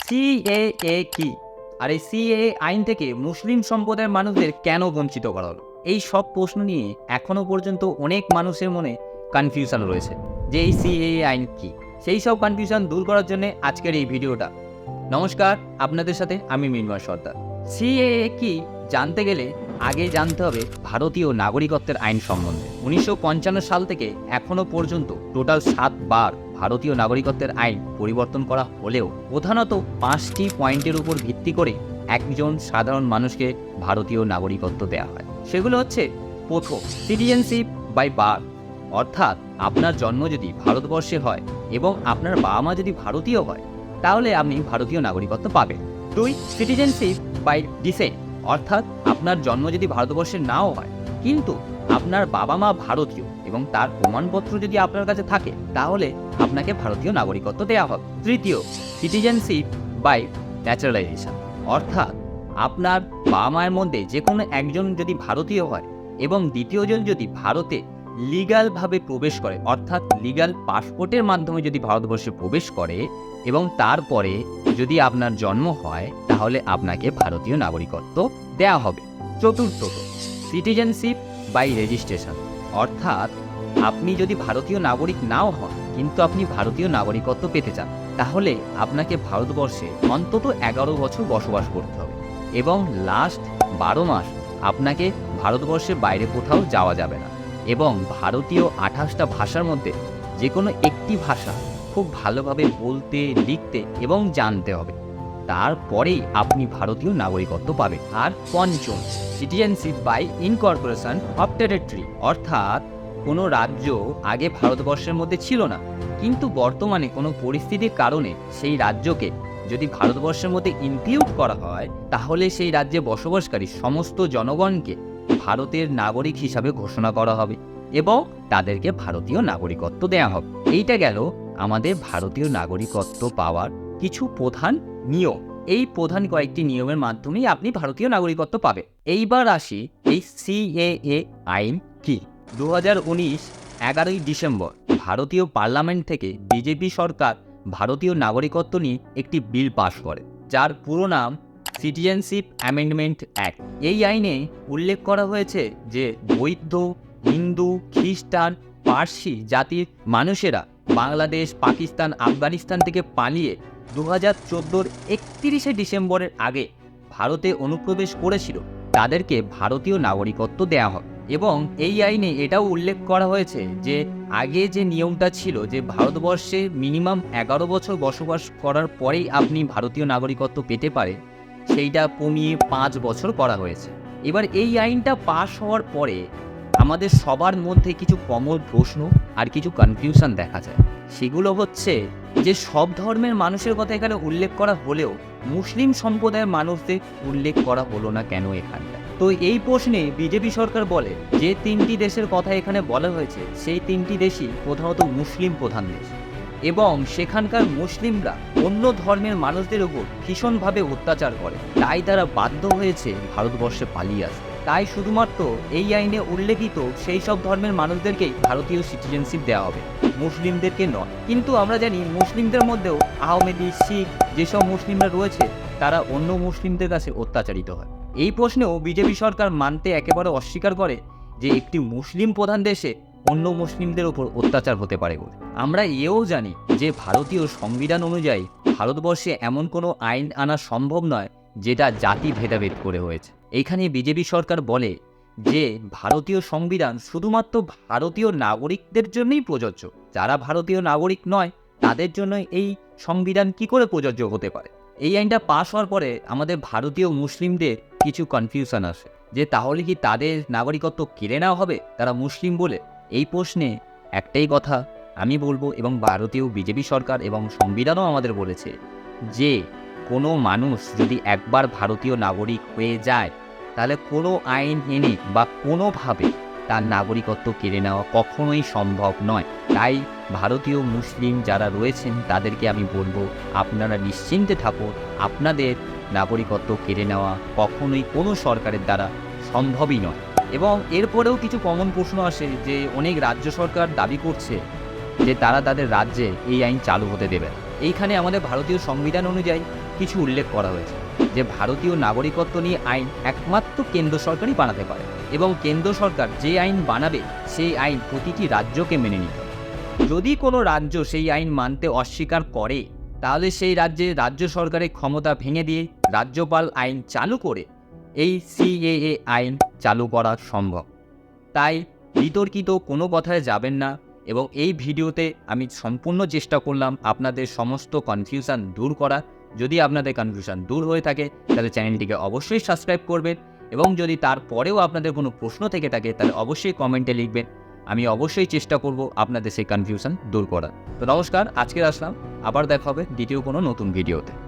CAA কি, আর এই CAA আইন থেকে মুসলিম সম্প্রদায়ের মানুষদের কেন বঞ্চিত করা হলো, এই সব প্রশ্ন নিয়ে এখনো পর্যন্ত অনেক মানুষের মনে কনফিউশন রয়েছে যে এই সিএএ আইন কি। সেই সব কনফিউশন দূর করার জন্য আজকের এই ভিডিওটা। নমস্কার, আপনাদের সাথে আমি মৃন্ময় সর্দার। সিএএ কি জানতে গেলে আগে জানতে হবে ভারতীয় নাগরিকত্বের আইন সম্বন্ধে। 1955 সাল থেকে এখনো পর্যন্ত টোটাল 7 বার ভারতীয় নাগরিকত্বের আইন পরিবর্তন করা হলেও প্রধানত 5টি পয়েন্টের উপর ভিত্তি করে একজন সাধারণ মানুষকে ভারতীয় নাগরিকত্ব দেওয়া হয়। সেগুলো হচ্ছে, প্রথম, সিটিজেনশিপ বাই বার্থ, অর্থাৎ আপনার জন্ম যদি ভারতবর্ষে হয় এবং আপনার বাবা মা যদি ভারতীয় হয় তাহলে আপনি ভারতীয় নাগরিকত্ব পাবেন। 2, সিটিজেনশিপ বাই ডিসেন্ট, অর্থাৎ আপনার জন্ম যদি ভারতবর্ষে নাও হয় কিন্তু আপনার বাবা মা ভারতীয় এবং তার প্রমাণপত্র যদি আপনার কাছে থাকে তাহলে আপনাকে ভারতীয় নাগরিকত্ব দেওয়া হবে। তৃতীয়, সিটিজেনশিপ বাই ন্যাচারালাইজেশন, অর্থাৎ আপনার বাবা মায়ের মধ্যে যে কোনো একজন যদি ভারতীয় হয় এবং দ্বিতীয়জন যদি ভারতে লিগ্যালভাবে প্রবেশ করে, অর্থাৎ লিগ্যাল পাসপোর্টের মাধ্যমে যদি ভারতবর্ষে প্রবেশ করে এবং তারপরে যদি আপনার জন্ম হয় তাহলে আপনাকে ভারতীয় নাগরিকত্ব দেওয়া হবে। চতুর্থত, সিটিজেনশিপ বাই রেজিস্ট্রেশন, অর্থাৎ আপনি যদি ভারতীয় নাগরিক নাও হন কিন্তু আপনি ভারতীয় নাগরিকত্ব পেতে চান তাহলে আপনাকে ভারতবর্ষে অন্তত 11 বছর বসবাস করতে হবে এবং লাস্ট 12 মাস আপনাকে ভারতবর্ষের বাইরে কোথাও যাওয়া যাবে না এবং ভারতীয় 28টা ভাষার মধ্যে যে কোনো একটি ভাষা খুব ভালোভাবে বলতে, লিখতে এবং জানতে হবে, তারপরেই আপনি ভারতীয় নাগরিকত্ব পাবেন। আর পঞ্চম, citizenship by incorporation of territory, অর্থাৎ কোনো রাজ্য আগে ভারতবর্ষের মধ্যে ছিল না কিন্তু বর্তমানে কোনো পরিস্থিতির কারণে সেই রাজ্যকে যদি ভারতবর্ষের মধ্যে ইনক্লুড করা হয় তাহলে সেই রাজ্যে বসবাসকারী সমস্ত জনগণকে ভারতের নাগরিক হিসাবে ঘোষণা করা হবে এবং তাদেরকে ভারতীয় নাগরিকত্ব দেওয়া হবে। এইটা গেল আমাদের ভারতীয় নাগরিকত্ব পাওয়ার কিছু প্রধান নিয়ম। এই প্রধান কয়েকটি নিয়মের মাধ্যমেই আপনি ভারতীয় নাগরিকত্ব পাবেন। এইবার আসি এই সিএএ আইন কি। 2019 11ই ডিসেম্বর ভারতীয় পার্লামেন্ট থেকে বিজেপি সরকার ভারতীয় নাগরিকত্ব নিয়ে একটি বিল পাশ করে, যার পুরো নাম সিটিজেনশিপ অ্যামেন্ডমেন্ট অ্যাক্ট। এই আইনে উল্লেখ করা হয়েছে যে বৌদ্ধ, হিন্দু, খ্রিস্টান, পার্সি জাতির মানুষেরা বাংলাদেশ, পাকিস্তান, আফগানিস্তান থেকে পালিয়ে 2014 31শে ডিসেম্বরের আগে ভারতে অনুপ্রবেশ করেছিল তাদেরকে ভারতীয় নাগরিকত্ব দেওয়া হবে। এবং এই আইনে এটাও উল্লেখ করা হয়েছে যে আগে যে নিয়মটা ছিল যে ভারতবর্ষে মিনিমাম 11 বছর বসবাস করার পরেই আপনি ভারতীয় নাগরিকত্ব পেতে পারে, সেইটা কমিয়ে 5 বছর করা হয়েছে। এবার এই আইনটা পাশ হওয়ার পরে আমাদের সবার মধ্যে কিছু কমন প্রশ্ন আর কিছু কনফিউশন দেখা যায়। সেগুলো হচ্ছে যে সব ধর্মের মানুষের কথা এখানে উল্লেখ করা হলেও মুসলিম সম্প্রদায়ের মানুষদের উল্লেখ করা হলো না কেন এখানটা। তো এই প্রশ্নে বিজেপি সরকার বলে যে 3টি দেশের কথা এখানে বলা হয়েছে সেই 3টি দেশই প্রধানত মুসলিম প্রধান দেশ এবং সেখানকার মুসলিমরা অন্য ধর্মের মানুষদের উপর ভীষণভাবে অত্যাচার করে, তাই তারা বাধ্য হয়েছে ভারতবর্ষে পালিয়ে আসতে। তাই শুধুমাত্র এই আইনে উল্লেখিত সেই সব ধর্মের মানুষদেরকেই ভারতীয় সিটিজেনশিপ দেওয়া হবে, মুসলিমদেরকে নয়। কিন্তু আমরা জানি মুসলিমদের মধ্যেও আহমেদি, শিখ যেসব মুসলিমরা রয়েছে তারা অন্য মুসলিমদের কাছে অত্যাচারিত হয়। এই প্রশ্নেও বিজেপি সরকার মানতে একেবারে অস্বীকার করে যে একটি মুসলিম প্রধান দেশে অন্য মুসলিমদের ওপর অত্যাচার হতে পারে বলে। আমরা এও জানি যে ভারতীয় সংবিধান অনুযায়ী ভারতবর্ষে এমন কোনো আইন আনা সম্ভব নয় যেটা জাতি ভেদাভেদ করে হয়েছে। এইখানে বিজেপি সরকার বলে যে ভারতীয় সংবিধান শুধুমাত্র ভারতীয় নাগরিকদের জন্যই প্রযোজ্য, যারা ভারতীয় নাগরিক নয় তাদের জন্য এই সংবিধান কি করে প্রযোজ্য হতে পারে। এই আইনটা পাশ হওয়ার পরে আমাদের ভারতীয় মুসলিমদের কিছু কনফিউশন আসে যে তাহলে কি তাদের নাগরিকত্ব কেড়ে নেওয়া হবে তারা মুসলিম বলে। এই প্রশ্নে একটাই কথা আমি বলবো এবং ভারতীয় বিজেপি সরকার এবং সংবিধানও আমাদের বলেছে যে কোনো মানুষ যদি একবার ভারতীয় নাগরিক হয়ে যায় তাহলে কোনো আইন এনে বা কোনোভাবে তার নাগরিকত্ব কেড়ে নেওয়া কখনোই সম্ভব নয়। তাই ভারতীয় মুসলিম যারা রয়েছেন তাদেরকে আমি বলবো আপনারা নিশ্চিন্তে থাকুন, আপনাদের নাগরিকত্ব কেড়ে নেওয়া কখনোই কোনো সরকারের দ্বারা সম্ভবই নয়। এবং এরপরেও কিছু কমন প্রশ্ন আসে যে অনেক রাজ্য সরকার দাবি করছে যে তারা তাদের রাজ্যে এই আইন চালু হতে দেবে। এইখানে আমাদের ভারতীয় সংবিধান অনুযায়ী কিছু উল্লেখ করা হয়েছে যে ভারতীয় নাগরিকত্ব নিয়ে আইন একমাত্র কেন্দ্র সরকারই বানাতে পারে এবং কেন্দ্র সরকার যে আইন বানাবে সেই আইন প্রতিটি রাজ্যকে মেনে নিতে হবে। যদি কোনো রাজ্য সেই আইন মানতে অস্বীকার করে তাহলে সেই রাজ্যে রাজ্য সরকারের ক্ষমতা ভেঙে দিয়ে রাজ্যপাল আইন চালু করে এই সিএএ আইন চালু করা সম্ভব। তাই বিতর্কিত কোনো কথায় যাবেন না এবং এই ভিডিওতে আমি সম্পূর্ণ চেষ্টা করলাম আপনাদের সমস্ত কনফিউশন দূর করা। যদি আপনাদের কনফিউশন দূর হয়ে থাকে তাহলে চ্যানেলটিকে অবশ্যই সাবস্ক্রাইব করবেন এবং যদি তারপরেও আপনাদের কোনো প্রশ্ন থেকে থাকে তাহলে অবশ্যই কমেন্টে লিখবেন। আমি অবশ্যই চেষ্টা করব আপনাদের সেই কনফিউশন দূর করার। তো নমস্কার, আজকে আসলাম, আবার দেখা হবে দ্বিতীয় কোনো নতুন ভিডিওতে।